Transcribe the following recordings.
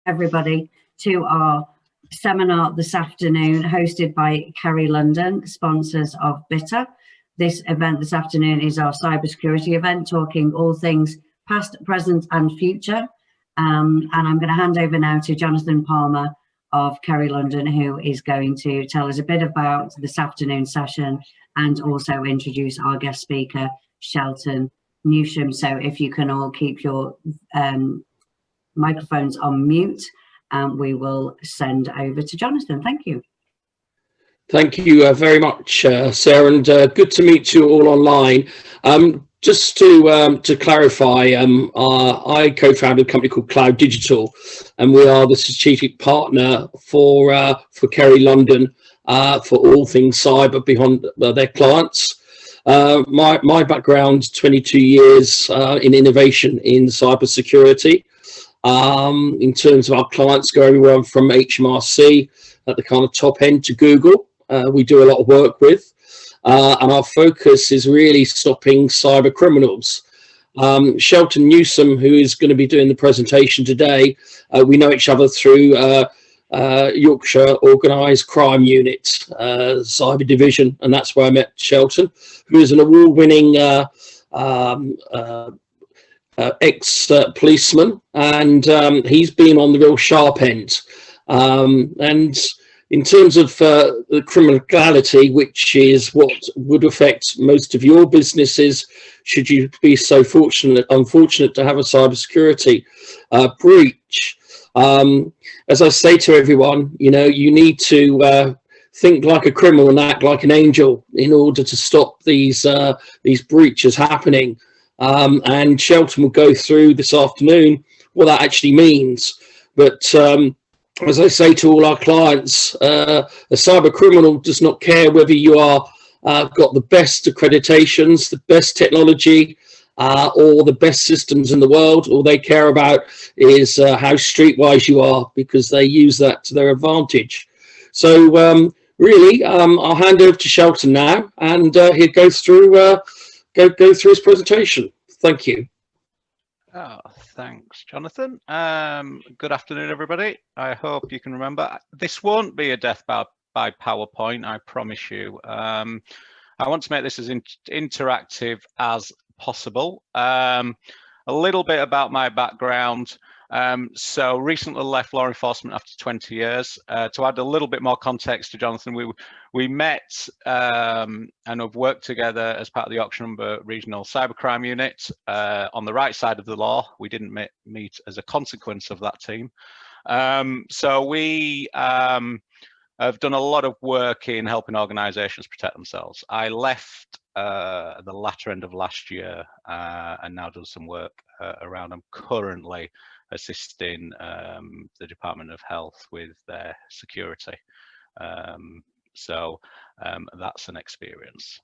everybody to our seminar this afternoon, hosted by Kerry London, sponsors of Bitter. This event this afternoon is our cybersecurity event, talking all things past, present and future. And I'm going to hand over now to Jonathan Palmer of Kerry London, who is going to tell us a bit about this afternoon's session and also introduce our guest speaker, Shelton Newsham. So if you can all keep your microphones on mute, we will send over to Jonathan. Thank you. Thank you very much, Sarah, and good to meet you all online. Just to clarify, I co-founded a company called Cloud Digital, and we are the strategic partner for Kerry London for all things cyber beyond their clients. My background, 22 years in innovation in cybersecurity. In terms of our clients, go everywhere from HMRC at the kind of top end to Google. We do a lot of work with. And our focus is really stopping cyber criminals. Shelton Newsham, who is going to be doing the presentation today, we know each other through Yorkshire Organised Crime Unit, Cyber Division, and that's where I met Shelton, who is an award-winning ex-policeman, and he's been on the real sharp end. And in terms of the criminality, which is what would affect most of your businesses, should you be so unfortunate to have a cybersecurity breach. As I say to everyone, you need to think like a criminal and act like an angel in order to stop these breaches happening. And Shelton will go through this afternoon what that actually means. But as I say to all our clients, a cyber criminal does not care whether you are got the best accreditations, the best technology, or the best systems in the world. All they care about is how streetwise you are, because they use that to their advantage. So really, I'll hand over to Shelton now, and he'll go through his presentation. Thank you. Oh, thanks, Jonathan. Good afternoon, everybody. I hope you can remember. This won't be a death by PowerPoint, I promise you. I want to make this as interactive as possible. A little bit about my background. So recently left law enforcement after 20 years. To add a little bit more context to Jonathan, we met and have worked together as part of the Yorkshire Regional Cybercrime Unit on the right side of the law. We didn't meet as a consequence of that team. So we have done a lot of work in helping organisations protect themselves. I left at the latter end of last year and now do some work around. I'm currently assisting the Department of Health with their security. So that's an experience.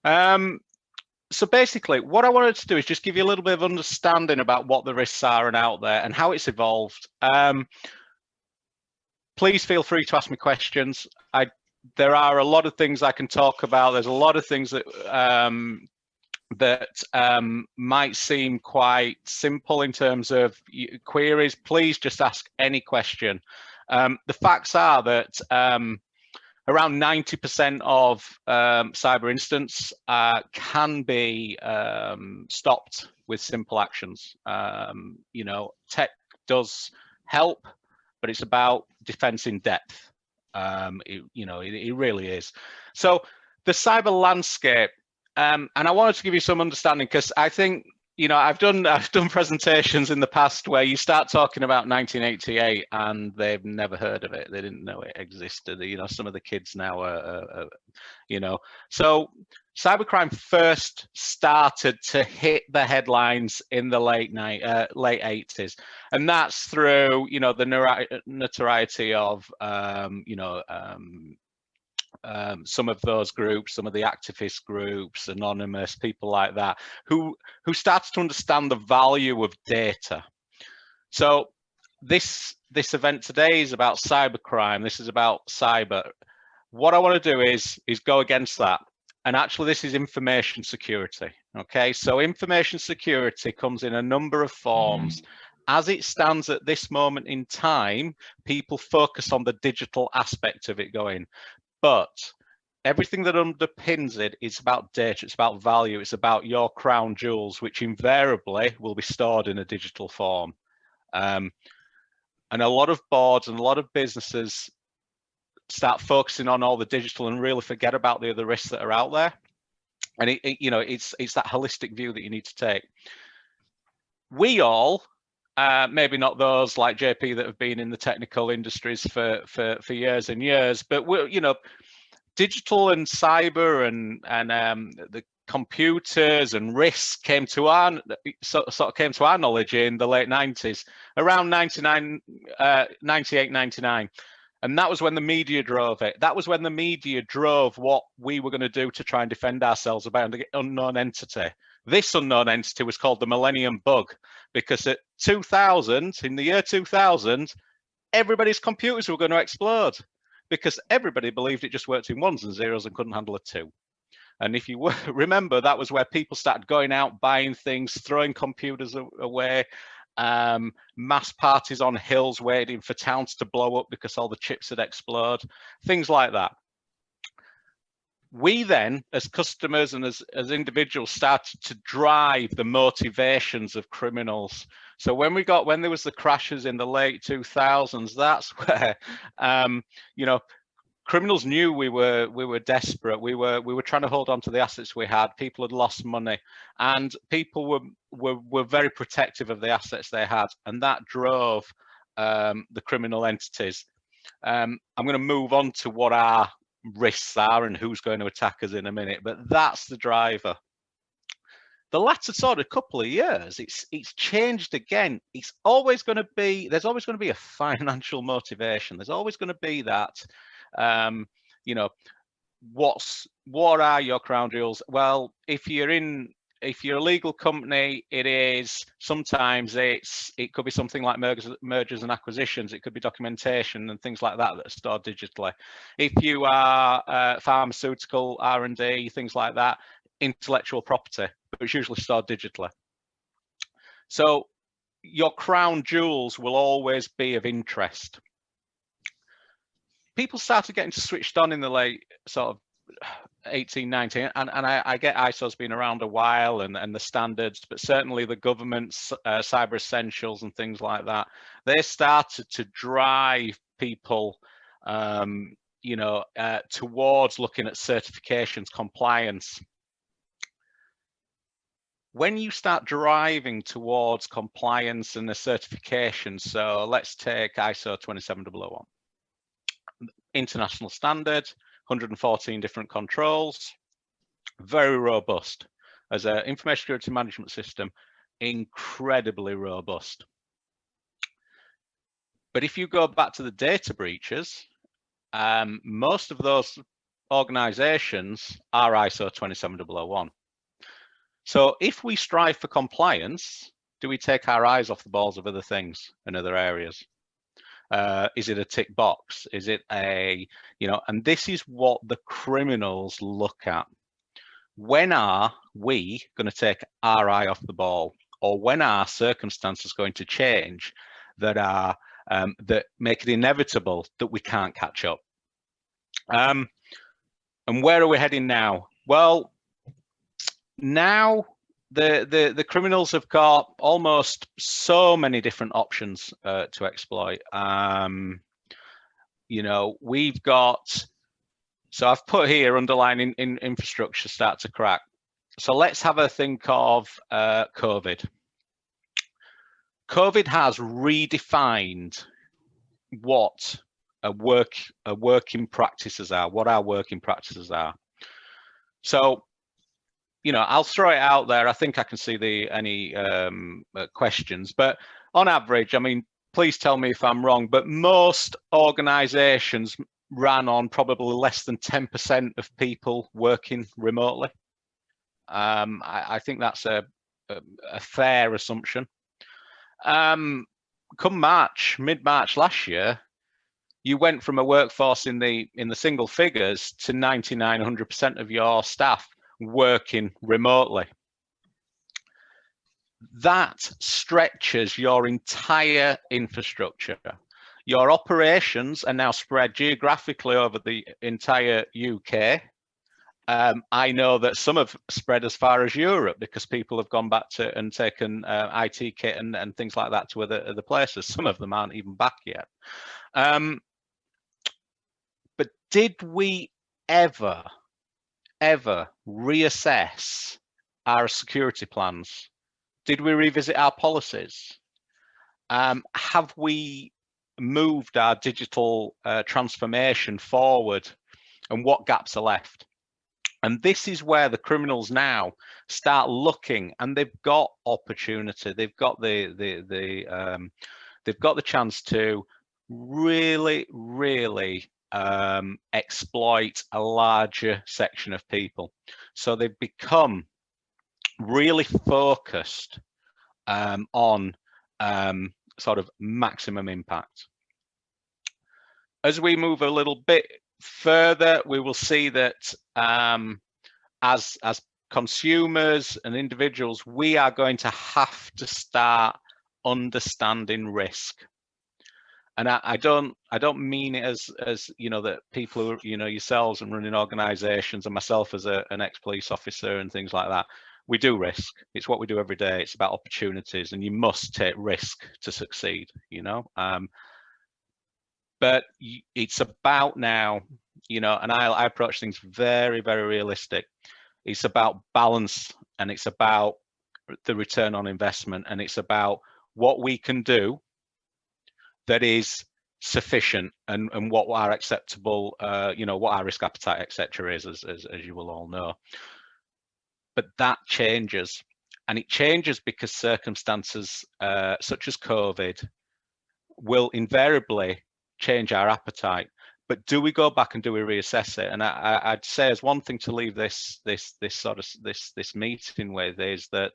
So basically, what I wanted to do is just give you a little bit of understanding about what the risks are and out there and how it's evolved. Please feel free to ask me questions. There are a lot of things I can talk about. There's a lot of things that might seem quite simple in terms of queries. Please just ask any question. The facts are that around 90% of cyber incidents can be stopped with simple actions. Tech does help, but it's about defense in depth. It really is. So the cyber landscape, and I wanted to give you some understanding, because I think, I've done presentations in the past where you start talking about 1988 and they've never heard of it. They didn't know it existed. Some of the kids now are So cybercrime first started to hit the headlines in the late 80s, and that's through the notoriety of some of those groups, some of the activist groups, Anonymous, people like that, who started to understand the value of data. So this event today is about cybercrime. This is about cyber. What I want to do is go against that. And actually, this is information security. Okay, so information security comes in a number of forms, as it stands at this moment in time, people focus on the digital aspect of it going, but everything that underpins it is about data, it's about value, it's about your crown jewels, which invariably will be stored in a digital form. And a lot of boards and a lot of businesses start focusing on all the digital and really forget about the other risks that are out there. And it's that holistic view that you need to take. We all, maybe not those like JP that have been in the technical industries for years and years, but we're, digital and cyber and the computers and risks came to our knowledge in the late 90s, around 98, 99. And that was when the media drove it. That was when the media drove what we were going to do to try and defend ourselves about an unknown entity. This unknown entity was called the Millennium Bug, because at 2000, in the year 2000, everybody's computers were going to explode, because everybody believed it just worked in ones and zeros and couldn't handle a two. And if you remember, that was where people started going out, buying things, throwing computers away, mass parties on hills waiting for towns to blow up because all the chips had exploded, things like that. We then, as customers and as individuals, started to drive the motivations of criminals. So when there was the crashes in the late 2000s, that's where, criminals knew we were desperate. We were trying to hold on to the assets we had. People had lost money, and people were very protective of the assets they had, and that drove the criminal entities. I'm going to move on to what our risks are and who's going to attack us in a minute, but that's the driver. The latter sort of couple of years, it's changed again. There's always going to be a financial motivation. There's always going to be that. What are your crown jewels? Well, if you're a legal company, sometimes it could be something like mergers and acquisitions. It could be documentation and things like that that are stored digitally. If you are pharmaceutical R&D, things like that, intellectual property, but it's usually stored digitally. So your crown jewels will always be of interest. People started getting switched on in the late sort of 18, 19, and I get ISO's been around a while and the standards, but certainly the government's cyber essentials and things like that, they started to drive people towards looking at certifications, compliance. When you start driving towards compliance and the certification, so let's take ISO 27001. International standard, 114 different controls, very robust. As an information security management system, incredibly robust. But if you go back to the data breaches, most of those organizations are ISO 27001. So if we strive for compliance, do we take our eyes off the balls of other things and other areas? Is it a tick box? Is it and this is what the criminals look at. When are we going to take our eye off the ball, or when are circumstances going to change that make it inevitable that we can't catch up? And where are we heading now? Well, now the criminals have got almost so many different options to exploit. We've got, so I've put here underlying in infrastructure start to crack. So let's have a think of COVID. COVID has redefined what working practices are, what our working practices are. So I'll throw it out there. I think I can see any questions, but on average, I mean, please tell me if I'm wrong, but most organizations ran on probably less than 10% of people working remotely. I think that's a fair assumption. Come mid-March last year, you went from a workforce in the single figures to 99, 100% of your staff working remotely. that stretches your entire infrastructure. Your operations are now spread geographically over the entire UK. I know that some have spread as far as Europe because people have gone back to and taken IT kit and things like that to other places. Some of them aren't even back yet. But did we ever reassess our security plans? Did we revisit our policies? Have we moved our digital transformation forward, and what gaps are left? And this is where the criminals now start looking, and they've got opportunity. They've got they've got the chance to really exploit a larger section of people. So they've become really focused on sort of maximum impact. As we move a little bit further, we will see that as consumers and individuals, we are going to have to start understanding risk. And I don't mean it as you know, that people who, you know, yourselves and running organizations, and myself as an ex-police officer and things like that, we do risk. It's what we do every day. It's about opportunities, and you must take risk to succeed, you know. But it's about now, you know, and I approach things very realistic. It's about balance, and it's about the return on investment, and it's about what we can do that is sufficient, and what our acceptable, you know, what our risk appetite, etc., is, as you will all know. But that changes, and it changes because circumstances such as COVID will invariably change our appetite. But do we go back and do we reassess it? And I'd say, as one thing to leave this meeting with, is that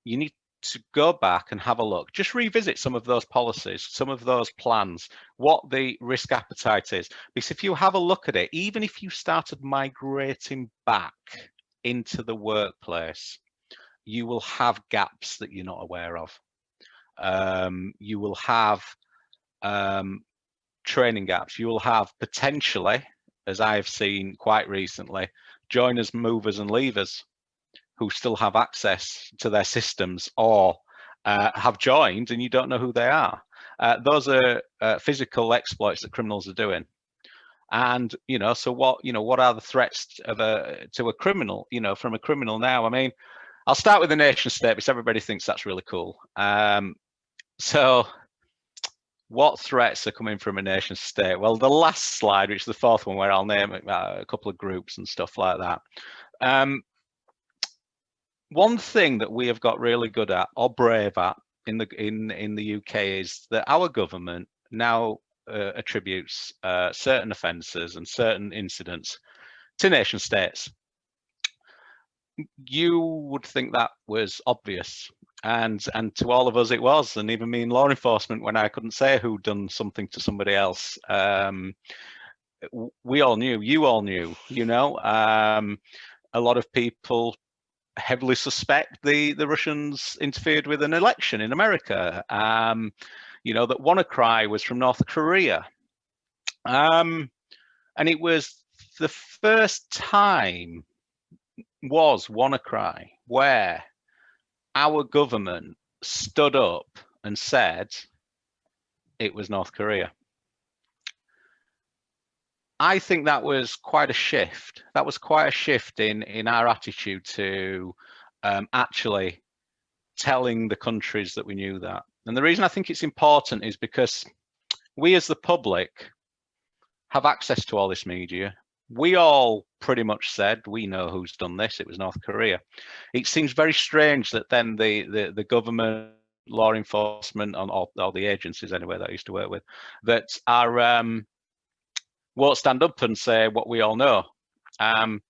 you need to go back and have a look, just revisit some of those policies, some of those plans, what the risk appetite is. Because if you have a look at it, even if you started migrating back into the workplace, you will have gaps that you're not aware of. You will have training gaps. You will have potentially, as I've seen quite recently, joiners, movers and leavers who still have access to their systems, or have joined and you don't know who they are. Those are physical exploits that criminals are doing. And, you know, so what are the threats of to a criminal, you know, from a criminal now? I mean, I'll start with the nation state because everybody thinks that's really cool. So what threats are coming from a nation state? Well, the last slide, which is the fourth one, where I'll name a couple of groups and stuff like that. One thing that we have got really good at, or brave at, in the UK, is that our government now attributes certain offences and certain incidents to nation states. You would think that was obvious, and to all of us it was, and even me in law enforcement, when I couldn't say who'd done something to somebody else, we all knew, you all knew, you know. A lot of people heavily suspect the Russians interfered with an election in America. You know, that WannaCry was from North Korea. And it was the first time was WannaCry where our government stood up and said it was North Korea. I think that was quite a shift. That was quite a shift in our attitude to actually telling the countries that we knew that. And the reason I think it's important is because we as the public have access to all this media. We all pretty much said, we know who's done this, it was North Korea. It seems very strange that then the government, law enforcement, or the agencies anyway that I used to work with, that are won't stand up and say what we all know. And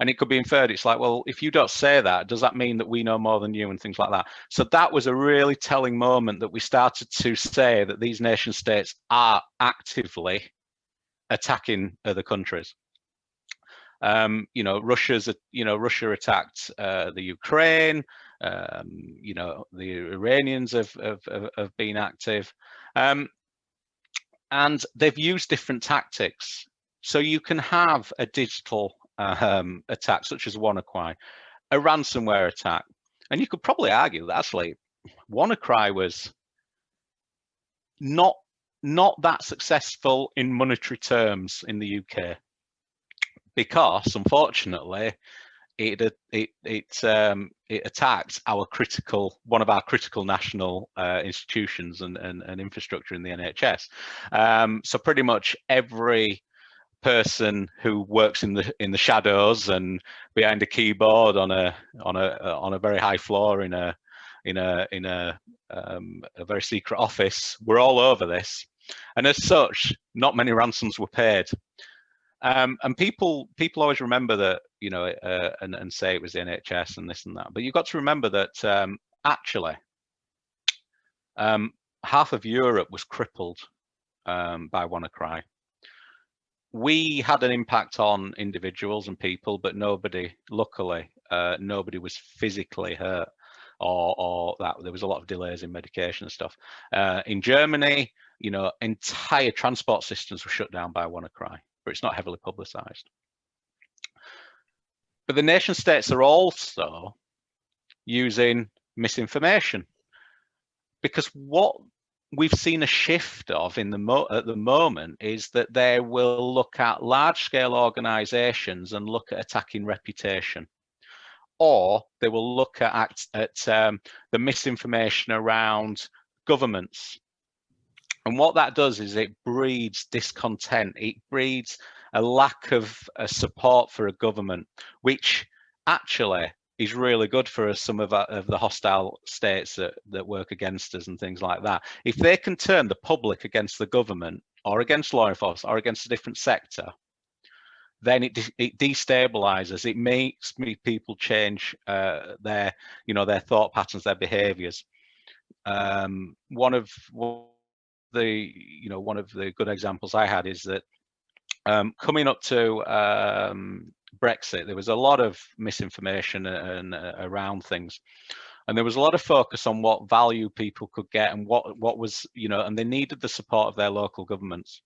it could be inferred, it's like, well, if you don't say that, does that mean that we know more than you, and things like that? So that was a really telling moment, that we started to say that these nation states are actively attacking other countries. You know, Russia attacked the Ukraine. You know, the Iranians have been active, and they've used different tactics. So you can have a digital attack such as WannaCry, a ransomware attack, and you could probably argue that actually WannaCry was not that successful in monetary terms in the UK, because unfortunately it attacked one of our critical national institutions and infrastructure in the NHS. So pretty much every person who works in the shadows and behind a keyboard on a very high floor in a very secret office, we're all over this, and as such, not many ransoms were paid. And people always remember that, you know, and say it was the NHS and this and that, but you've got to remember that actually half of Europe was crippled by WannaCry. We had an impact on individuals and people, but luckily, nobody was physically hurt, or that there was a lot of delays in medication and stuff. In Germany, you know, entire transport systems were shut down by WannaCry, but it's not heavily publicized. But the nation states are also using misinformation, because what we've seen a shift of at the moment is that they will look at large-scale organizations and look at attacking reputation, or they will look at the misinformation around governments. And what that does is it breeds discontent. It breeds a lack of support for a government, which actually is really good for some of the hostile states that work against us and things like that. If they can turn the public against the government or against law enforcement or against a different sector, then it destabilizes. It makes people change their thought patterns, their behaviors. One of the good examples I had is that coming up to Brexit, there was a lot of misinformation and around things, and there was a lot of focus on what value people could get and what was, you know, and they needed the support of their local governments.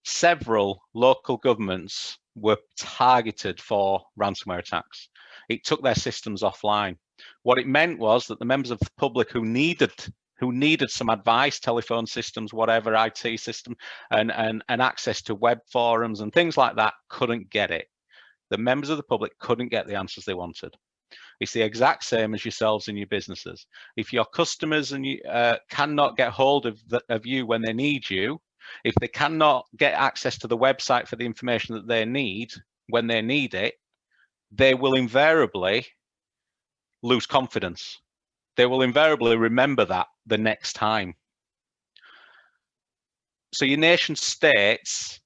Several local governments were targeted for ransomware attacks. It took their systems offline. What it meant was that the members of the public who needed some advice, telephone systems, whatever, IT system, and access to web forums and things like that, couldn't get it. The members of the public couldn't get the answers they wanted. It's the exact same as yourselves and your businesses. If your customers and you cannot get hold of you when they need you, if they cannot get access to the website for the information that they need when they need it, they will invariably lose confidence. They will invariably remember that the next time. So your nation states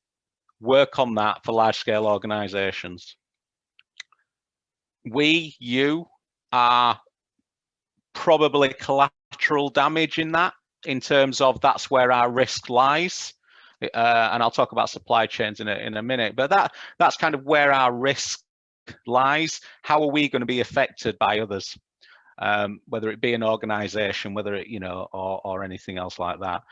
work on that for large-scale organizations. You are probably collateral damage in that, in terms of that's where our risk lies. And I'll talk about supply chains in a minute, but that's kind of where our risk lies. How are we going to be affected by others? Whether it be an organization, whether it, you know, or anything else like that,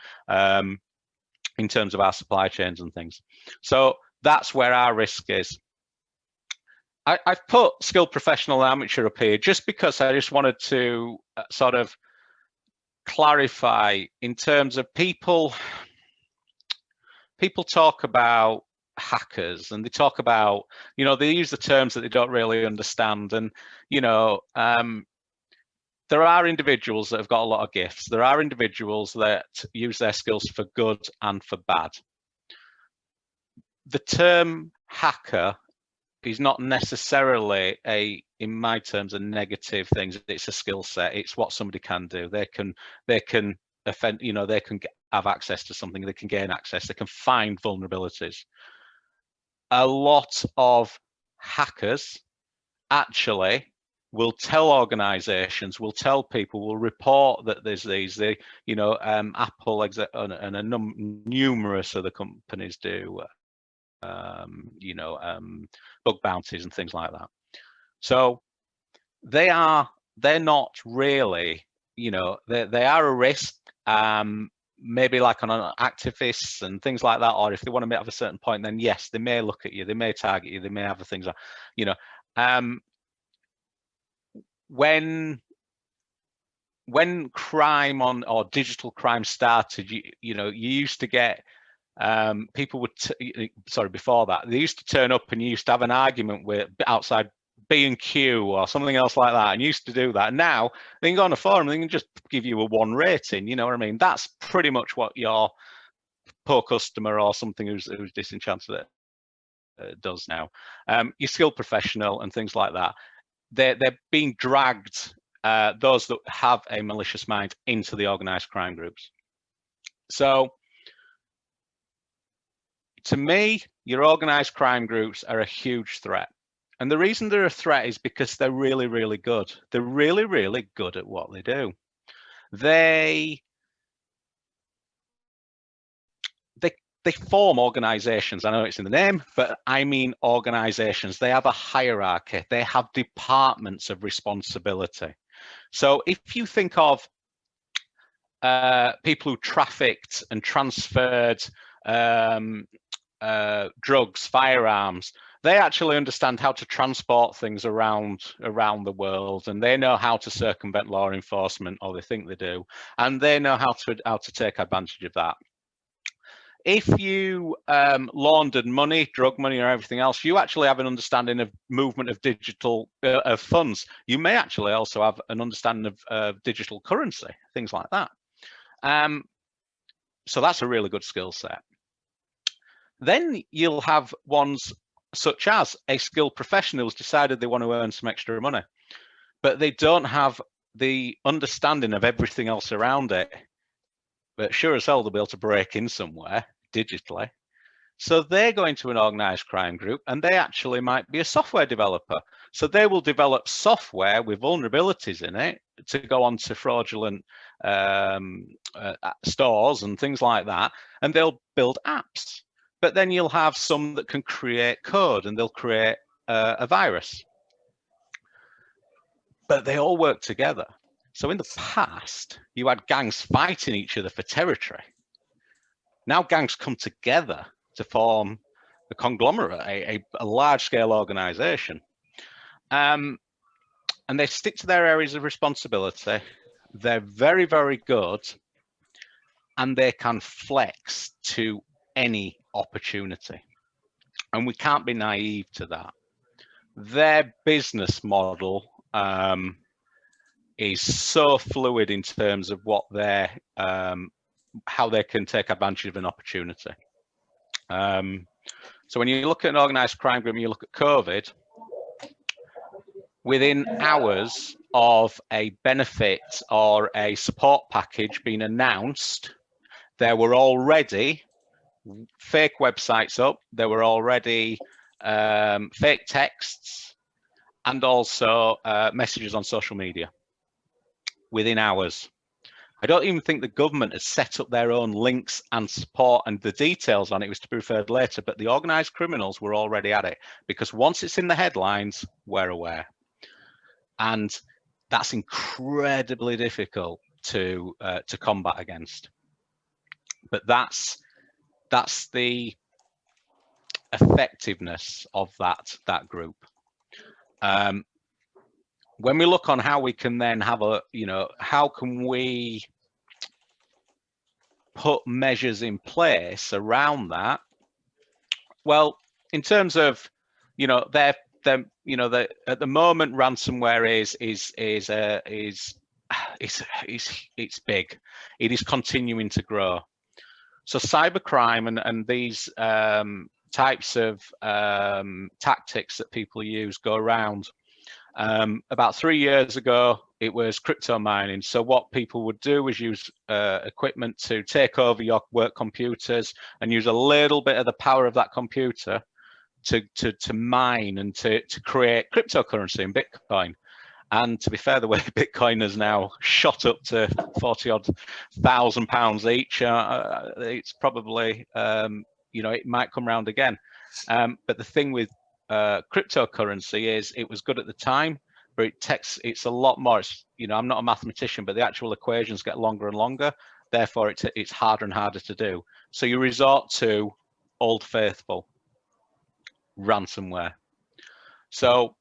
in terms of our supply chains and things. So that's where our risk is. I've put skilled professional and amateur up here just because I just wanted to sort of clarify in terms of people talk about hackers, and they talk about, you know, they use the terms that they don't really understand, and, you know, there are individuals that have got a lot of gifts. There are individuals that use their skills for good and for bad. The term hacker is not necessarily in my terms, a negative thing. It's a skill set. It's what somebody can do. They can offend, you know, they can have access to something. They can gain access. They can find vulnerabilities. A lot of hackers actually will tell organizations, will tell people, will report that there's these, you know, Apple and numerous other companies do, bug bounties and things like that. So they're not really, they are a risk, maybe like on activists and things like that, or if they want to have a certain point, then yes, they may look at you, they may target you, they may have things like, when crime or digital crime started, you used to get people would before that, they used to turn up and you used to have an argument with outside B&Q or something else like that, and used to do that. And now they can go on a forum and they can just give you a 1 rating, you know what I mean? That's pretty much what your poor customer or something who's disenchanted does now. Your skilled professional and things like that, they're being dragged, those that have a malicious mind, into the organised crime groups. So to me, your organised crime groups are a huge threat. And the reason they're a threat is because they're really, really good. They're really, really good at what they do. They form organizations. I know it's in the name, but I mean organizations. They have a hierarchy. They have departments of responsibility. So if you think of people who trafficked and transferred drugs, firearms, they actually understand how to transport things around the world, and they know how to circumvent law enforcement, or they think they do, and they know how to take advantage of that. If you laundered money, drug money, or everything else, you actually have an understanding of movement of digital of funds. You may actually also have an understanding of digital currency, things like that. So that's a really good skill set. Then you'll have ones such as a skilled professional who's decided they want to earn some extra money, but they don't have the understanding of everything else around it. But sure as hell they'll be able to break in somewhere digitally. So they go into an organised crime group, and they actually might be a software developer. So they will develop software with vulnerabilities in it to go onto fraudulent stores and things like that, and they'll build apps. But then you'll have some that can create code, and they'll create a virus. But they all work together. So in the past, you had gangs fighting each other for territory. Now gangs come together to form a conglomerate, a large-scale organization. And they stick to their areas of responsibility. They're very, very good, and they can flex to any opportunity. And we can't be naive to that. Their business model is so fluid in terms of what they're, how they can take advantage of an opportunity. So when you look at an organised crime group and you look at COVID, within hours of a benefit or a support package being announced, there were already fake websites up, there were already fake texts, and also messages on social media within hours. I don't even think the government has set up their own links and support, and the details on it was to be referred later, but the organised criminals were already at it, because once it's in the headlines, we're aware. And that's incredibly difficult to combat against. But that's the effectiveness of that group. When we look on how we can then have a, how can we put measures in place around that? Well, in terms of, at the moment, ransomware is big. It is continuing to grow. So cybercrime and these types of tactics that people use go around. About 3 years ago, it was crypto mining. So what people would do is use equipment to take over your work computers and use a little bit of the power of that computer to mine and to create cryptocurrency and Bitcoin. And to be fair, the way Bitcoin has now shot up to 40-odd thousand pounds each, it's probably you know, it might come round again. But the thing with cryptocurrency is it was good at the time, but it's a lot more. You know, I'm not a mathematician, but the actual equations get longer and longer. Therefore, it's harder and harder to do. So you resort to Old Faithful, ransomware. So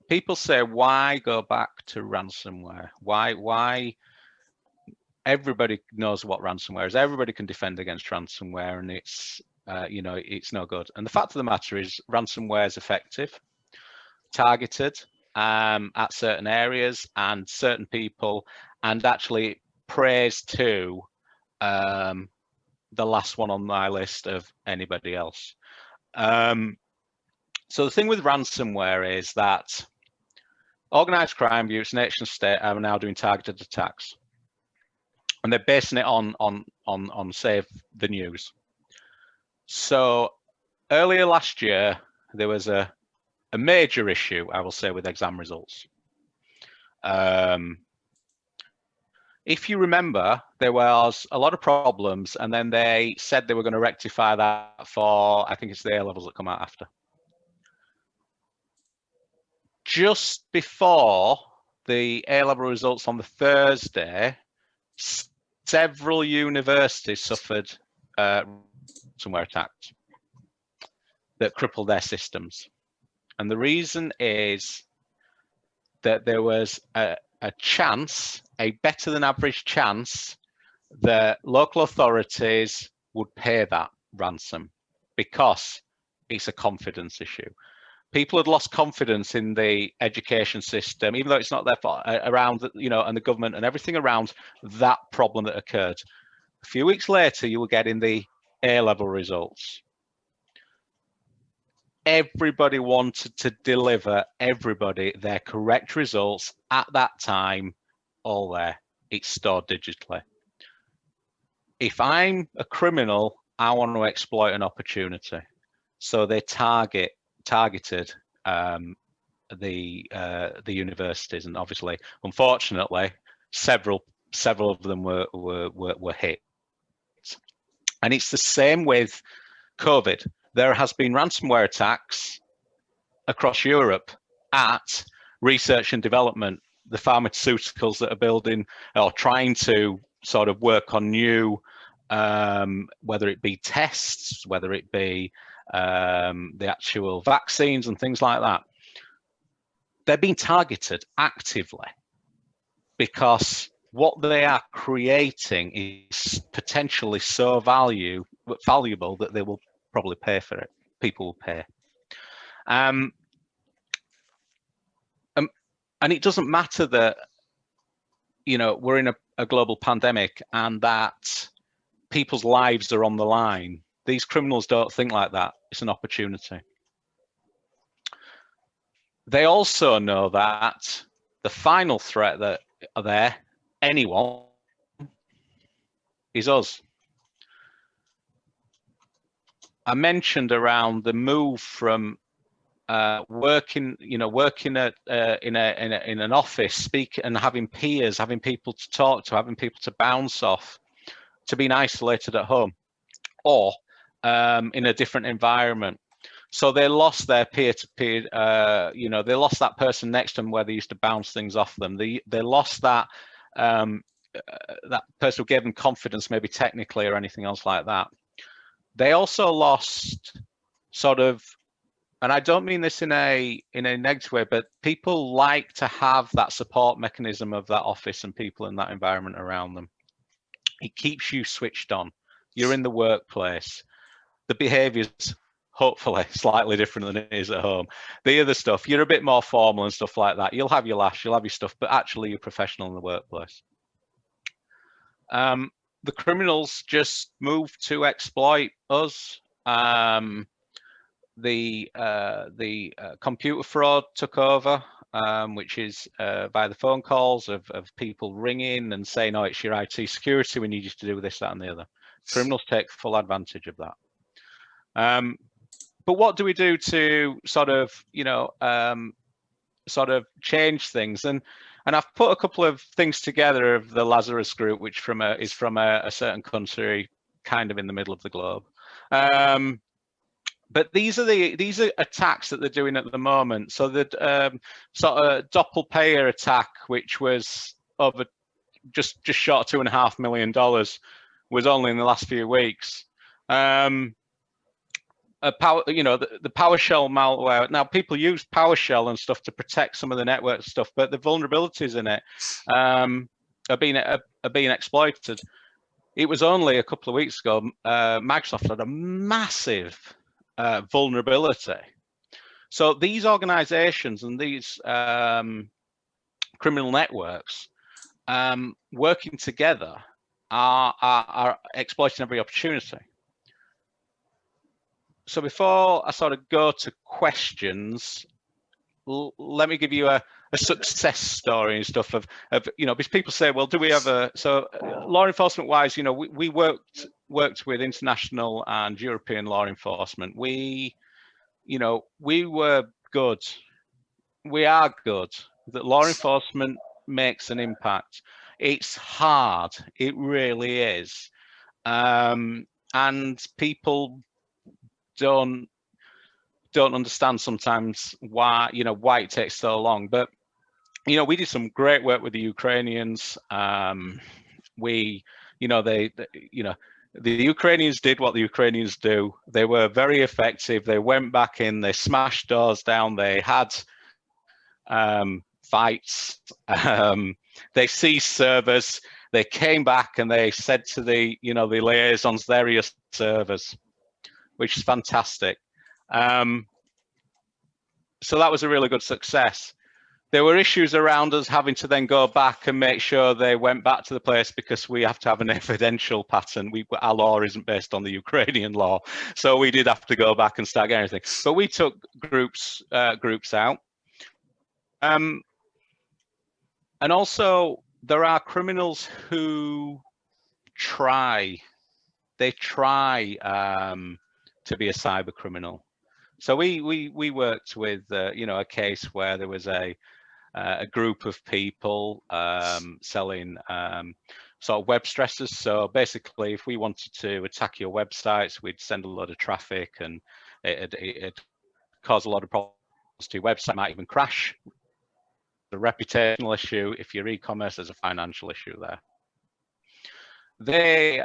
people say, why go back to ransomware? Why? Everybody knows what ransomware is. Everybody can defend against ransomware, and it's you know, it's no good. And the fact of the matter is, ransomware is effective, targeted at certain areas and certain people, and actually prays to the last one on my list of anybody else. So the thing with ransomware is that organized crime groups, nation state are now doing targeted attacks, and they're basing it on Save the News. So earlier last year, there was a major issue, I will say, with exam results. If you remember, there was a lot of problems, and then they said they were going to rectify that for, I think it's the A-levels that come out after. Just before the A-level results on the Thursday, several universities suffered ransomware attacks that crippled their systems. And the reason is that there was a chance, a better than average chance, that local authorities would pay that ransom because it's a confidence issue. People had lost confidence in the education system, even though it's not their fault, around, you know, and the government and everything around that problem that occurred. A few weeks later, you were getting the A-level results. Everybody wanted to deliver everybody their correct results at that time, all there. It's stored digitally. If I'm a criminal, I want to exploit an opportunity. So they targeted the universities, and obviously, unfortunately, several of them were hit. And it's the same with COVID. There has been ransomware attacks across Europe at research and development, the pharmaceuticals that are building or trying to sort of work on new, whether it be tests, whether it be the actual vaccines and things like that. They're being targeted actively because what they are creating is potentially so valuable that they will probably pay for it. People will pay. And it doesn't matter that, you know, we're in a global pandemic and that people's lives are on the line. These criminals don't think like that. It's an opportunity. They also know that the final threat that are there, anyone, is us. I mentioned around the move from working at in an office, speak and having peers, having people to talk to, having people to bounce off, to being isolated at home or in a different environment. So they lost their peer-to-peer, they lost that person next to them where they used to bounce things off them. They lost that that person who gave them confidence, maybe technically or anything else like that. They also lost sort of, and I don't mean this in a negative way, but people like to have that support mechanism of that office and people in that environment around them. It keeps you switched on. You're in the workplace. The behaviour's hopefully slightly different than it is at home. The other stuff, you're a bit more formal and stuff like that. You'll have your lash, you'll have your stuff, but actually you're professional in the workplace. The criminals just moved to exploit us. The computer fraud took over, which is by the phone calls of people ringing and saying, "Oh, it's your IT security. We need you to do this, that, and the other." Criminals take full advantage of that. But what do we do to sort of, change things? And I've put a couple of things together of the Lazarus Group, which is from a certain country, kind of in the middle of the globe. But these are attacks that they're doing at the moment. So the sort of doppelpayer attack, which was over just short of $2.5 million, was only in the last few weeks. The PowerShell malware. Now people use PowerShell and stuff to protect some of the network stuff, but the vulnerabilities in it are being exploited. It was only a couple of weeks ago Microsoft had a massive vulnerability. So these organizations and these criminal networks working together are exploiting every opportunity. So before I sort of go to questions, let me give you a success story and stuff of because people say, well, do we have law enforcement wise, we worked with international and European law enforcement. We were good. We are good. That law enforcement makes an impact. It's hard. It really is. And people don't understand sometimes why it takes so long. But we did some great work with the Ukrainians. The Ukrainians did what the Ukrainians do. They were very effective. They went back in, they smashed doors down, they had fights, they seized servers, they came back and they said to the liaisons, there are your servers, which is fantastic. So that was a really good success. There were issues around us having to then go back and make sure they went back to the place, because we have to have an evidential pattern. Our law isn't based on the Ukrainian law, so we did have to go back and start getting everything. But we took groups out, and also there are criminals who try to be a cyber criminal. So we worked with a case where there was a group of people selling sort of web stressors. So basically, if we wanted to attack your websites, we'd send a lot of traffic, and it'd cause a lot of problems to your website. It might even crash. The reputational issue. If you're e-commerce, there's a financial issue there. They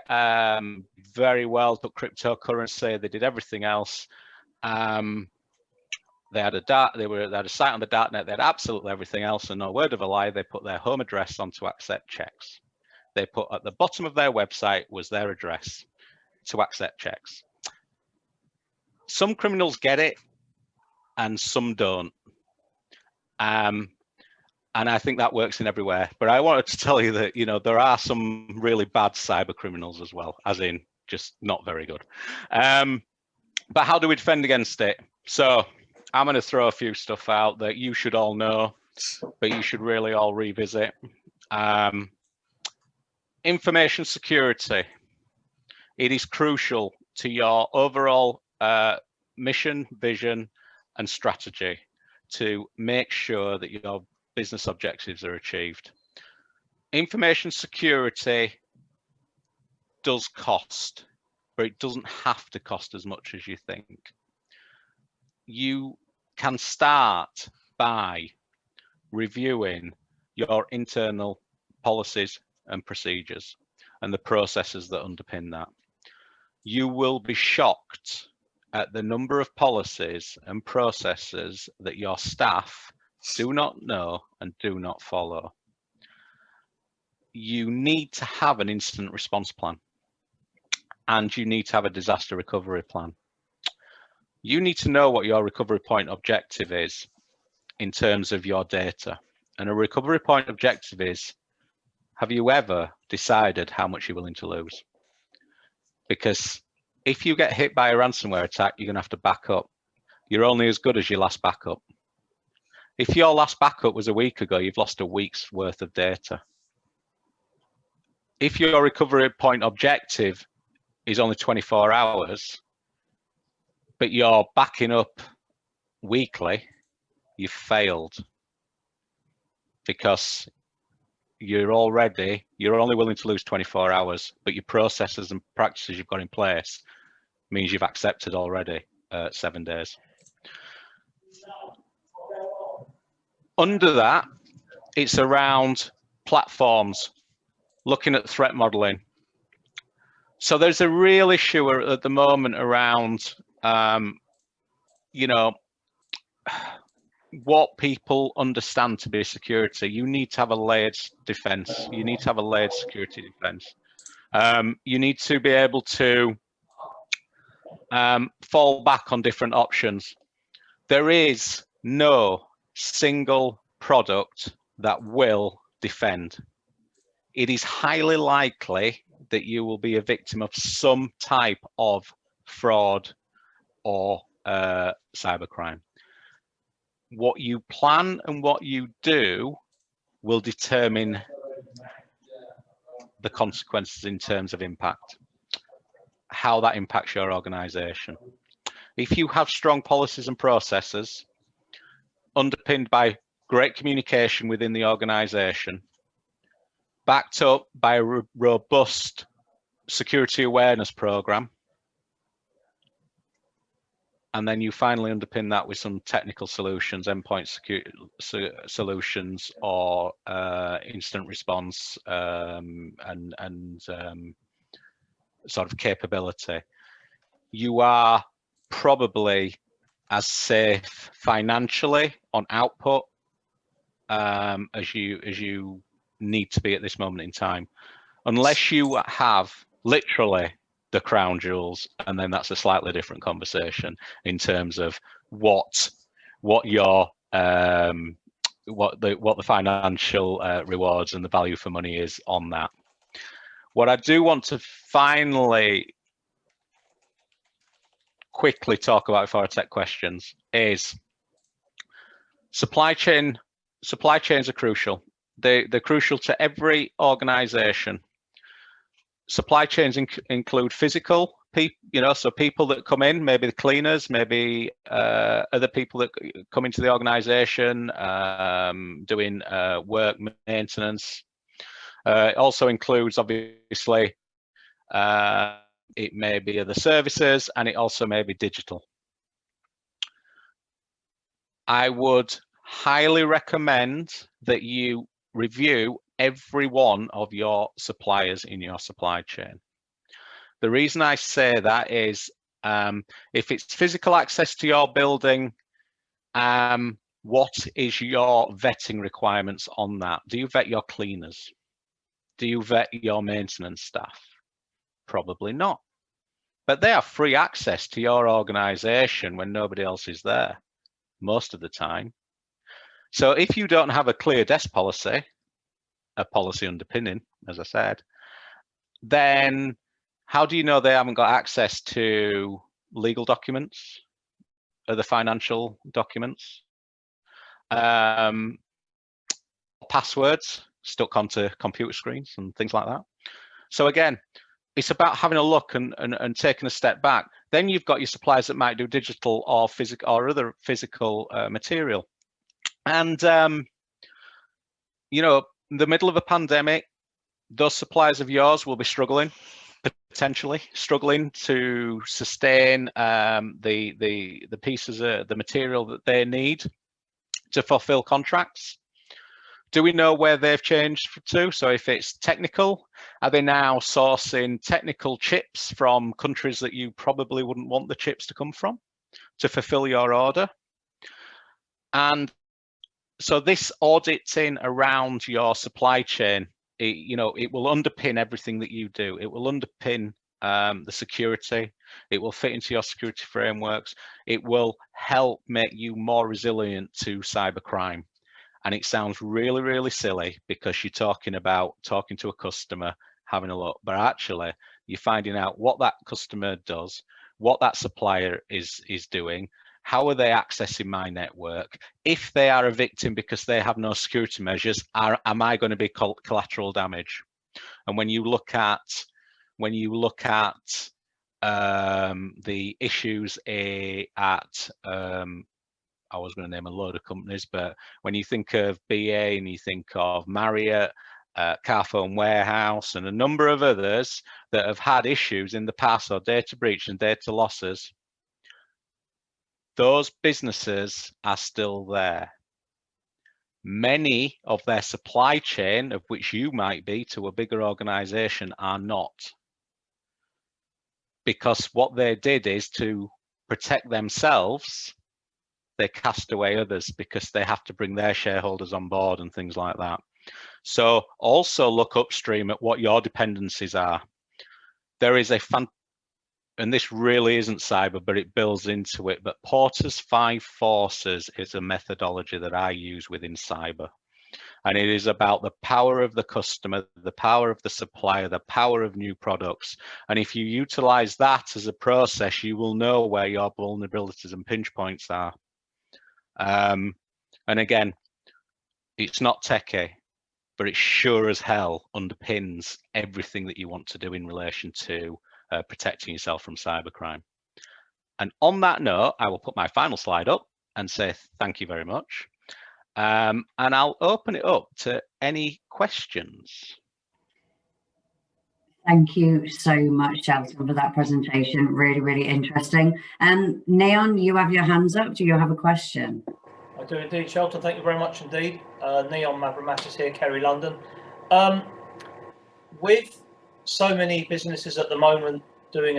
very well took cryptocurrency. They did everything else. They had a site on the darknet. They had absolutely everything else, and no word of a lie, they put their home address on to accept checks. They put at the bottom of their website was their address to accept checks. Some criminals get it, and some don't. And I think that works in everywhere. But I wanted to tell you that there are some really bad cyber criminals as well, as in just not very good. But how do we defend against it? So I'm going to throw a few stuff out that you should all know, but you should really all revisit. Information security. It is crucial to your overall mission, vision, and strategy to make sure that your business objectives are achieved. Information security does cost, but it doesn't have to cost as much as you think. You can start by reviewing your internal policies and procedures and the processes that underpin that. You will be shocked at the number of policies and processes that your staff do not know and do not follow. You need to have an incident response plan, and you need to have a disaster recovery plan. You need to know what your recovery point objective is in terms of your data. And a recovery point objective is, have you ever decided how much you're willing to lose? Because if you get hit by a ransomware attack, you're going to have to back up. You're only as good as your last backup. If your last backup was a week ago, you've lost a week's worth of data. If your recovery point objective is only 24 hours, but you're backing up weekly, you've failed, because you're only willing to lose 24 hours, but your processes and practices you've got in place means you've accepted already 7 days. Under that, it's around platforms, looking at threat modeling. So there's a real issue at the moment around, you know, what people understand to be security. You need to have a layered defense. You need to have a layered security defense. You need to be able to fall back on different options. There is no single product that will defend. It is highly likely that you will be a victim of some type of fraud or cybercrime. What you plan and what you do will determine the consequences in terms of impact, how that impacts your organization. If you have strong policies and processes underpinned by great communication within the organization, backed up by a robust security awareness program, and then you finally underpin that with some technical solutions, endpoint security solutions, or incident response and sort of capability, you are probably as safe financially on output as you need to be at this moment in time, unless you have literally the crown jewels, and then that's a slightly different conversation in terms of what your what the financial rewards and the value for money is on that. What I do want to finally quickly talk about before I take questions is supply chains are crucial. They're crucial to every organization. Supply chains include physical people, you know, so people that come in, maybe the cleaners, maybe other people that come into the organization doing work maintenance. It also includes, obviously, it may be other services, and it also may be digital. I would highly recommend that you review every one of your suppliers in your supply chain. The reason I say that is if it's physical access to your building, what is your vetting requirements on that? Do you vet your cleaners? Do you vet your maintenance staff? Probably not. But they have free access to your organization when nobody else is there, most of the time. So if you don't have a clear desk policy, a policy underpinning, as I said, then how do you know they haven't got access to legal documents, other financial documents, passwords stuck onto computer screens and things like that? So again, it's about having a look and taking a step back. Then you've got your suppliers that might do digital or physical or other physical material. And you know, in the middle of a pandemic, those suppliers of yours will be struggling, potentially struggling to sustain the pieces of the material that they need to fulfill contracts. Do we know where they've changed to? So if it's technical, are they now sourcing technical chips from countries that you probably wouldn't want the chips to come from to fulfill your order? And so this auditing around your supply chain, you know, it will underpin everything that you do. It will underpin the security. It will fit into your security frameworks. It will help make you more resilient to cybercrime. And it sounds really, really silly because you're talking about talking to a customer, having a look, but actually you're finding out what that customer does, what that supplier is doing, how are they accessing my network? If they are a victim because they have no security measures, am I going to be collateral damage? And when you look at the issues at I was going to name a load of companies, but when you think of BA and you think of Marriott Carphone Warehouse, and a number of others that have had issues in the past, or data breach and data losses. Those businesses are still there. Many of their supply chain, of which you might be to a bigger organization, are not. Because what they did is, to protect themselves, they cast away others because they have to bring their shareholders on board and things like that. So also look upstream at what your dependencies are. There is and this really isn't cyber, but it builds into it, but Porter's 5 forces is a methodology that I use within cyber. And it is about the power of the customer, the power of the supplier, the power of new products. And if you utilize that as a process, you will know where your vulnerabilities and pinch points are. And again, it's not techie, but it sure as hell underpins everything that you want to do in relation to protecting yourself from cybercrime. And on that note, I will put my final slide up and say thank you very much. And I'll open it up to any questions. Thank you so much, Shelton, for that presentation. Really, really interesting. Neon, you have your hands up. Do you have a question? I do indeed, Shelton. Thank you very much indeed. Neon Mavramatis here, Kerry London. With so many businesses at the moment doing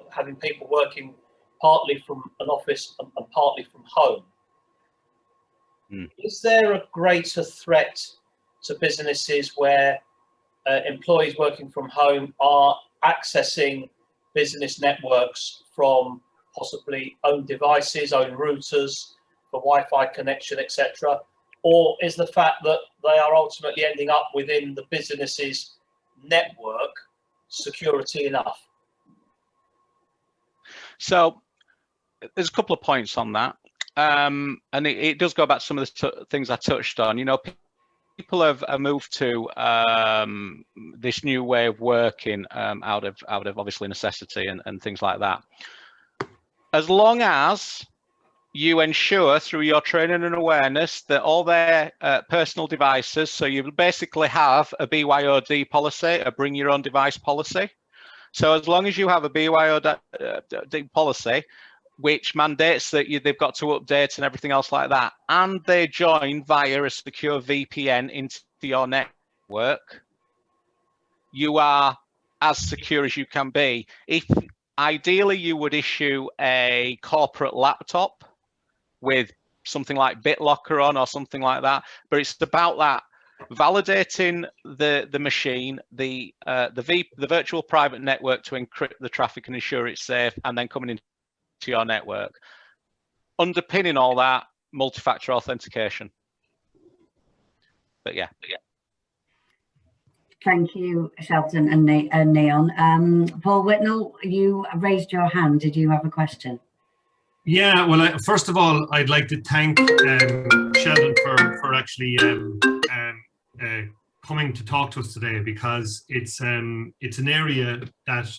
having people working partly from an office and partly from home, is there a greater threat to businesses where employees working from home are accessing business networks from possibly own devices, own routers, for Wi-Fi connection, etc.? Or is the fact that they are ultimately ending up within the business's network security enough? So there's a couple of points on that. And it does go back to some of the things I touched on. You know, people have moved to this new way of working out of obviously necessity and things like that. As long as you ensure through your training and awareness that all their personal devices, so you basically have a BYOD policy, a bring your own device policy. So as long as you have a BYOD policy, which mandates that they've got to update and everything else like that, and they join via a secure VPN into your network, you are as secure as you can be. If ideally you would issue a corporate laptop with something like BitLocker on or something like that, but it's about that validating the machine, the virtual private network to encrypt the traffic and ensure it's safe, and then coming into your network. Underpinning all that, multi-factor authentication. But yeah. Thank you, Shelton and Neon. Paul Whitnell, you raised your hand. Did you have a question? Yeah, well, first of all, I'd like to thank Sheldon for actually coming to talk to us today, because it's an area that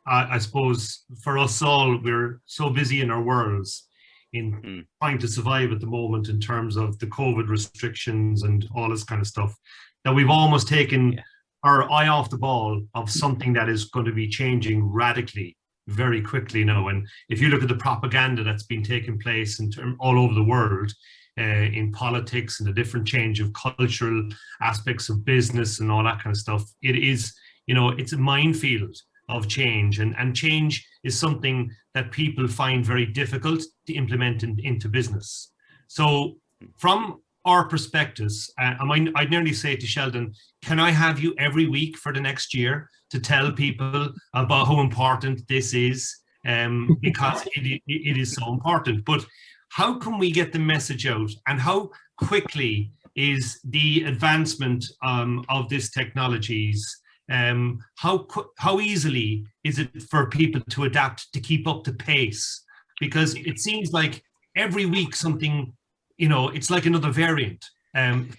I suppose for us all, we're so busy in our worlds in trying to survive at the moment in terms of the COVID restrictions and all this kind of stuff, that we've almost taken our eye off the ball of something that is going to be changing radically very quickly now. And if you look at the propaganda that's been taking place all over the world, in politics and the different change of cultural aspects of business and all that kind of stuff, it is, you know, it's a minefield of change, and change is something that people find very difficult to implement into business. So from our perspectives, I'd nearly say to Sheldon, can I have you every week for the next year to tell people about how important this is, because it is so important. But how can we get the message out, and how quickly is the advancement of these technologies? How easily is it for people to adapt, to keep up the pace? Because it seems like every week something, you know, it's like another variant,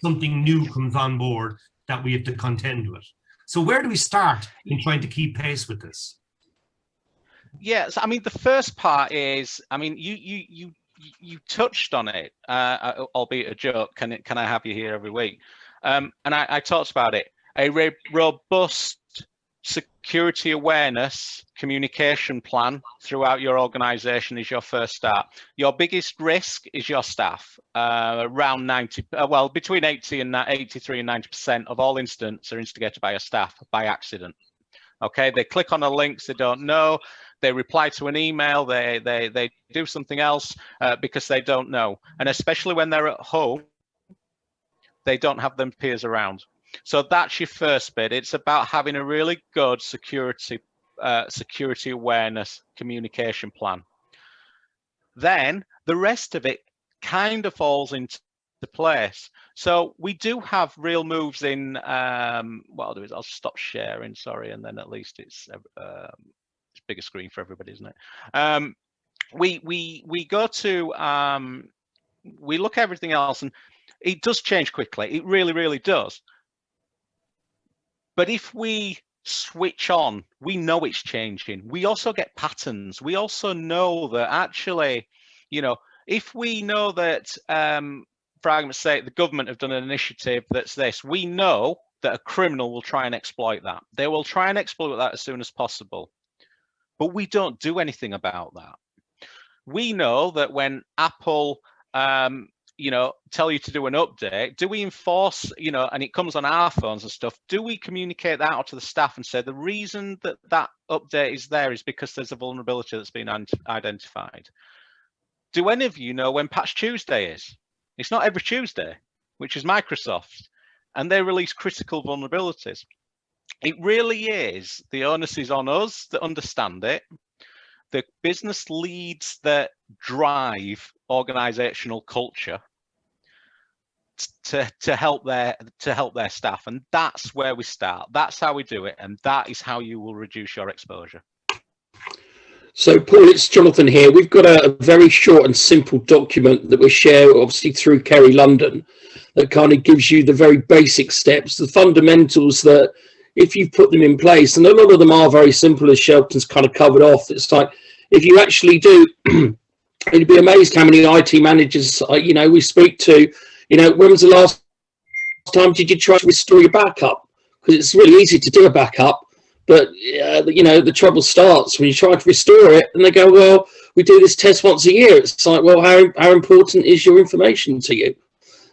something new comes on board that we have to contend with. So where do we start in trying to keep pace with this? Yes, I mean, the first part is, I mean, you touched on it, albeit a joke. Can I have you here every week? And I talked about it. A robust security awareness communication plan throughout your organization is your first start. Your biggest risk is your staff. Around 90, well, between 83 and 90% of all incidents are instigated by your staff by accident. Okay, they click on the links they don't know, they reply to an email, they do something else because they don't know. And especially when they're at home, they don't have them peers around. So that's your first bit. It's about having a really good security awareness communication plan. Then the rest of it kind of falls into place. So we do have real moves in, what I'll do is I'll stop sharing, sorry, and then at least it's bigger screen for everybody, isn't it? We go to, we look at everything else, and it does change quickly. It really, really does. But if we switch on, we know it's changing. We also get patterns. We also know that actually, you know, if we know that, for argument's sake, the government have done an initiative that's this, we know that a criminal will try and exploit that. They will try and exploit that as soon as possible. But we don't do anything about that. We know that when Apple, you know, tell you to do an update, do we enforce, you know, and it comes on our phones and stuff, do we communicate that out to the staff and say the reason that that update is there is because there's a vulnerability that's been identified? Do any of you know when Patch Tuesday is? It's not every Tuesday, which is Microsoft, and they release critical vulnerabilities. It really is, the onus is on us that understand it, the business leads that drive organizational culture to help their staff, and that's where we start. That's how we do it, and that is how you will reduce your exposure. So Paul, it's Jonathan here. We've got a very short and simple document that we share obviously through Kerry London that kind of gives you the very basic steps, the fundamentals that if you put them in place, and a lot of them are very simple, as Shelton's kind of covered off. It's like, if you actually do, you'd be amazed how many IT managers, you know, we speak to, you know, when was the last time did you try to restore your backup? Because it's really easy to do a backup, but, you know, the trouble starts when you try to restore it and they go, well, we do this test once a year. It's like, well, how important is your information to you?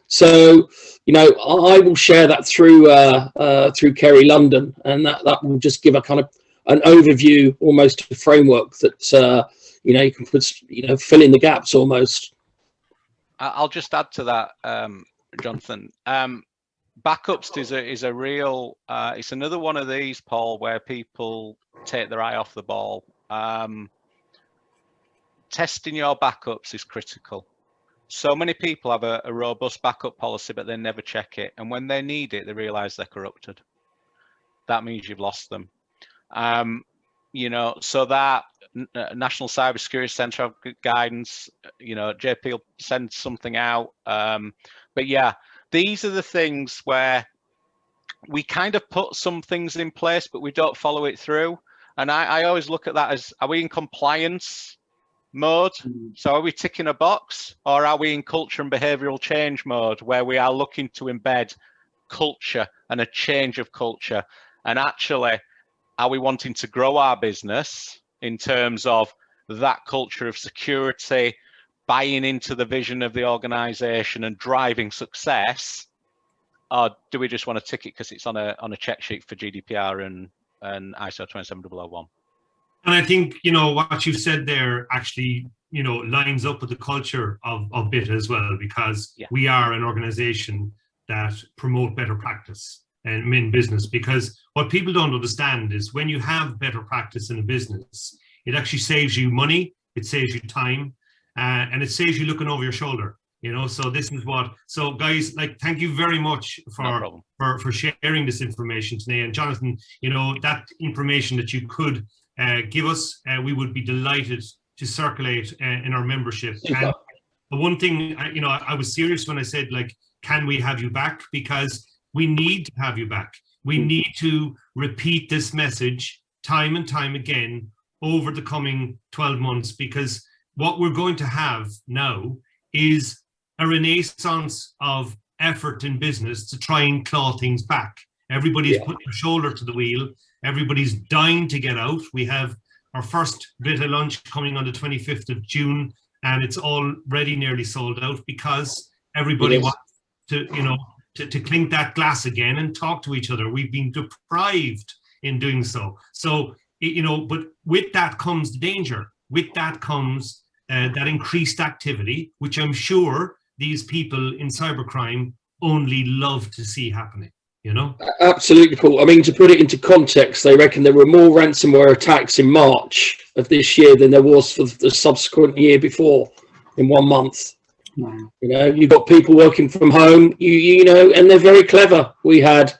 So, you know, I will share that through Kerry London, and that will just give a kind of an overview, almost a framework that you know, you can put, you know, fill in the gaps almost. I'll just add to that, Jonathan. Backups is a real, it's another one of these, Paul, where people take their eye off the ball. Testing your backups is critical. So many people have a robust backup policy, but they never check it. And when they need it, they realize they're corrupted. That means you've lost them. You know, so that National Cybersecurity Centre of Guidance, you know, JP will send something out. But yeah, these are the things where we kind of put some things in place, but we don't follow it through. And I always look at that as, are we in compliance mode? So are we ticking a box, or are we in culture and behavioral change mode, where we are looking to embed culture and a change of culture? And actually, are we wanting to grow our business in terms of that culture of security, buying into the vision of the organization and driving success? Or do we just want to tick it because it's on a check sheet for GDPR and ISO 27001? And I think, you know, what you said there actually, you know, lines up with the culture of BIT as well, because we are an organization that promote better practice and in business. Because what people don't understand is when you have better practice in a business, it actually saves you money, it saves you time, and it saves you looking over your shoulder. You know, so this is what, so guys, like, thank you very much for sharing this information today. And Jonathan, you know, that information that you could give us, we would be delighted to circulate in our membership. And the one thing, you know, I was serious when I said, like, can we have you back? Because we need to have you back. We need to repeat this message time and time again over the coming 12 months, because what we're going to have now is a renaissance of effort in business to try and claw things back. Everybody's putting their shoulder to the wheel. Everybody's dying to get out. We have our first bit of lunch coming on the 25th of June, and it's already nearly sold out because everybody wants to, you know, to clink that glass again and talk to each other. We've been deprived in doing so. So, you know, but with that comes the danger. With that comes that increased activity, which I'm sure these people in cybercrime only love to see happening, you know? Absolutely, Paul. I mean, to put it into context, they reckon there were more ransomware attacks in March of this year than there was for the subsequent year before in 1 month. Wow. You know, you've got people working from home, you know, and they're very clever. We got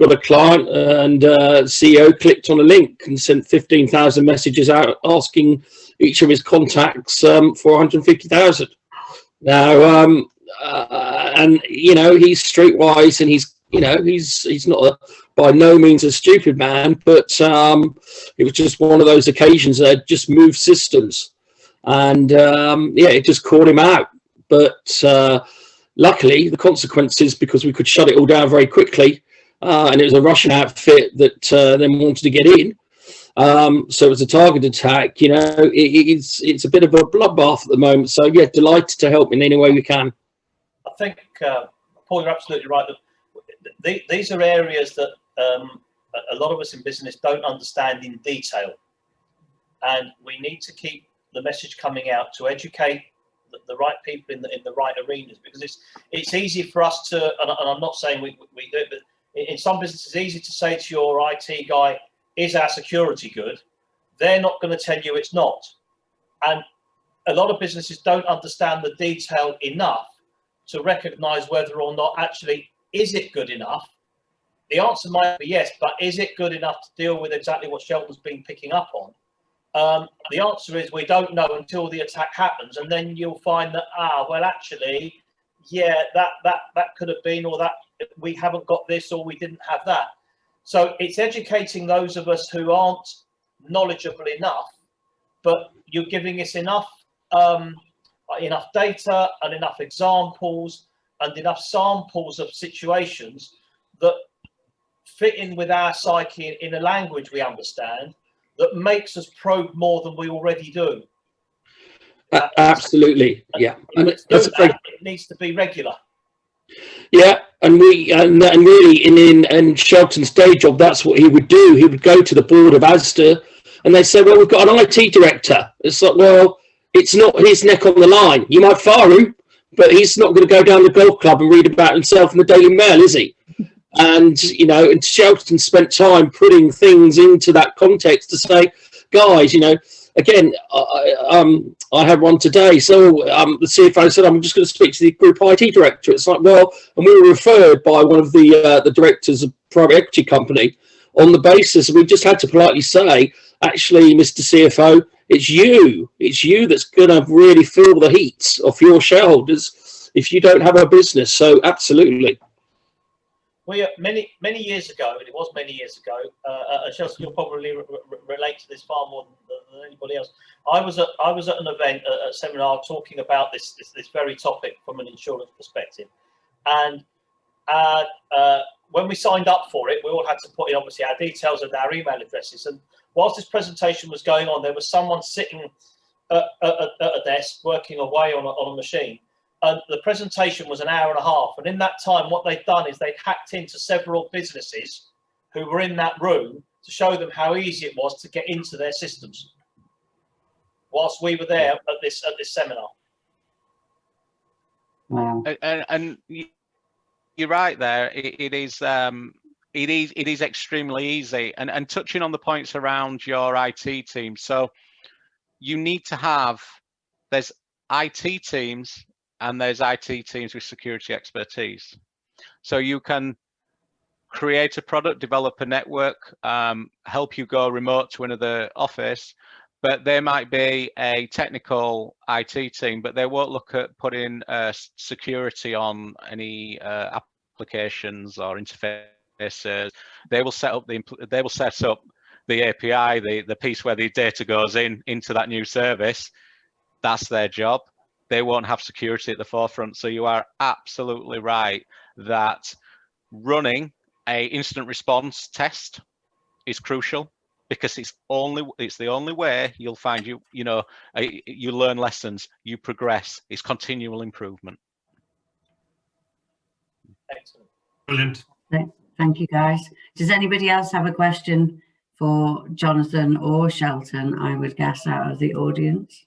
a client and CEO clicked on a link and sent 15,000 messages out asking each of his contacts for 150,000. Now, and you know, he's streetwise and he's, you know, he's not by no means a stupid man, but it was just one of those occasions that just moved systems, and yeah, it just caught him out. But luckily, the consequences, because we could shut it all down very quickly, and it was a Russian outfit that then wanted to get in. So it was a targeted attack. You know, it's a bit of a bloodbath at the moment. So yeah, delighted to help in any way we can. I think, Paul, you're absolutely right. That these are areas that a lot of us in business don't understand in detail, and we need to keep the message coming out to educate the right people in the right arenas, because it's easy for us to, and I'm not saying we do it, but in some businesses, it's easy to say to your IT guy, is our security good? They're not going to tell you it's not. And a lot of businesses don't understand the detail enough to recognize whether or not actually, is it good enough? The answer might be yes, but is it good enough to deal with exactly what Shelton's been picking up on? The answer is we don't know until the attack happens, and then you'll find that, well, actually, yeah, that could have been, or that we haven't got this, or we didn't have that. So it's educating those of us who aren't knowledgeable enough, but you're giving us enough data and enough examples and enough samples of situations that fit in with our psyche in a language we understand, that makes us probe more than we already do. Absolutely, yeah. And it needs to be regular. Yeah, and really in Shelton's day job, that's what he would do. He would go to the board of Asda, and they say, "Well, we've got an IT director." It's like, well, it's not his neck on the line. You might fire him, but he's not going to go down the golf club and read about himself in the Daily Mail, is he? And you know, and Shelton spent time putting things into that context to say, guys, you know, again, I had one today. So the CFO said, I'm just going to speak to the group IT director. It's like, well, and we were referred by one of the directors of a private equity company on the basis, we just had to politely say, actually, Mr. CFO, it's you that's going to really feel the heat of your shareholders if you don't have a business. So absolutely. Well, many years ago, and it was many years ago, Shelton, you'll probably relate to this far more than anybody else. I was at an event, a seminar, talking about this very topic from an insurance perspective, and when we signed up for it, we all had to put in obviously our details and our email addresses. And whilst this presentation was going on, there was someone sitting at a desk working away on a machine. And the presentation was an hour and a half. And in that time, what they'd done is they'd hacked into several businesses who were in that room to show them how easy it was to get into their systems whilst we were there at this seminar. Wow. And you're right there. It is extremely easy. And touching on the points around your IT team. So you need to have, there's IT teams and there's IT teams with security expertise. So you can create a product, develop a network, help you go remote to another office, but there might be a technical IT team, but they won't look at putting security on any applications or interfaces. They will set up the API, the piece where the data goes into that new service. That's their job. they won't have security at the forefront. So you are absolutely right that running a instant response test is crucial, because it's the only way you'll find you learn lessons, you progress. It's continual improvement. Excellent. Brilliant. Thank you, guys. Does anybody else have a question for Jonathan or Shelton, I would guess, out of the audience?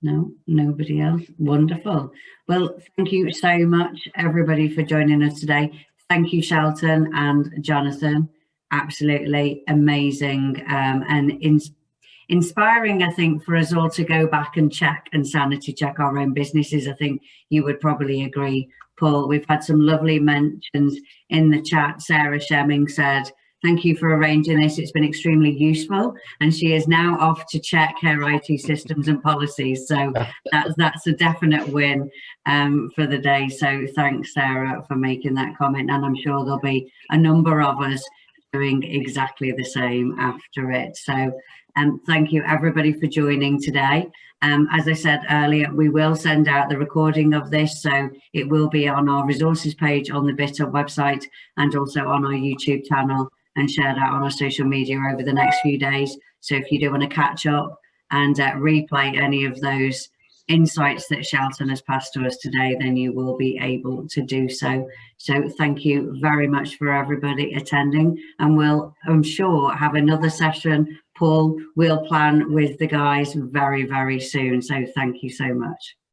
No, nobody else. Wonderful. Well, thank you so much, everybody, for joining us today. Thank you, Shelton and Jonathan. Absolutely amazing and inspiring, I think, for us all to go back and check and sanity check our own businesses. I think you would probably agree, Paul. We've had some lovely mentions in the chat. Sarah Shemming said, "Thank you for arranging this. It's been extremely useful." And she is now off to check her IT systems and policies. So that's a definite win for the day. So thanks, Sarah, for making that comment. And I'm sure there'll be a number of us doing exactly the same after it. So thank you, everybody, for joining today. As I said earlier, we will send out the recording of this, so it will be on our resources page on the Bitter website and also on our YouTube channel, and shared out on our social media over the next few days. So if you do want to catch up and replay any of those insights that Shelton has passed to us today, then you will be able to do so. So thank you very much for everybody attending, and we'll, I'm sure, have another session. Paul will plan with the guys very, very soon. So thank you so much.